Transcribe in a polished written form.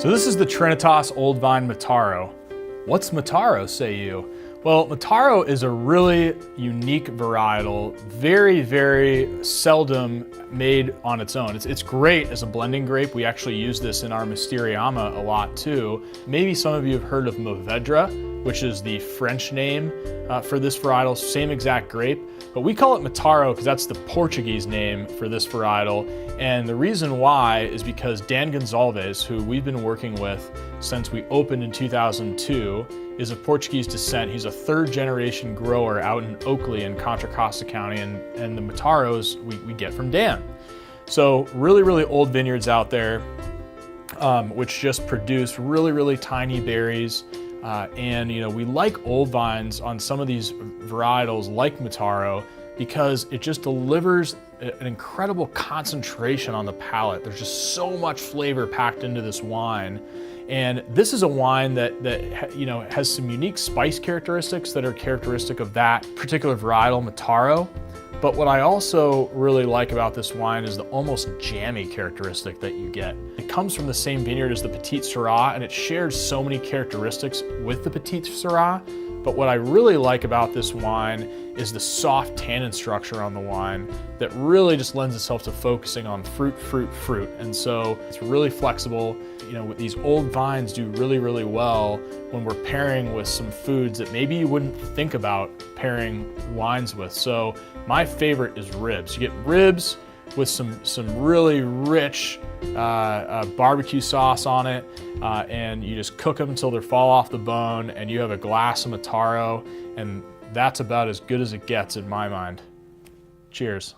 So this is the Trinitas Old Vine Mataro. What's Mataro, say you? Well, Mataro is a really unique varietal, very, very seldom made on its own. It's great as a blending grape. We actually use this in our Mysteriama a lot too. Maybe some of you have heard of Mourvedre, which is the French name for this varietal, same exact grape. But we call it Mataro because that's the Portuguese name for this varietal. And the reason why is because Dan Gonçalves, who we've been working with since we opened in 2002, is of Portuguese descent. He's a third generation grower out in Oakley in Contra Costa County, and the Mataros we get from Dan. So really, really old vineyards out there, which just produce really, really tiny berries. And we like old vines on some of these varietals like Mataro because it just delivers an incredible concentration on the palate. There's just so much flavor packed into this wine. And this is a wine that has some unique spice characteristics that are characteristic of that particular varietal, Mataro. But what I also really like about this wine is the almost jammy characteristic that you get. It comes from the same vineyard as the Petite Syrah, and it shares so many characteristics with the Petite Syrah. But what I really like about this wine is the soft tannin structure on the wine that really just lends itself to focusing on fruit, fruit, fruit. And so it's really flexible. These old vines do really, really well when we're pairing with some foods that maybe you wouldn't think about pairing wines with. So my favorite is ribs. You get ribs with some really rich barbecue sauce on it, and you just cook them until they fall off the bone, and you have a glass of Mataro, and that's about as good as it gets in my mind. Cheers.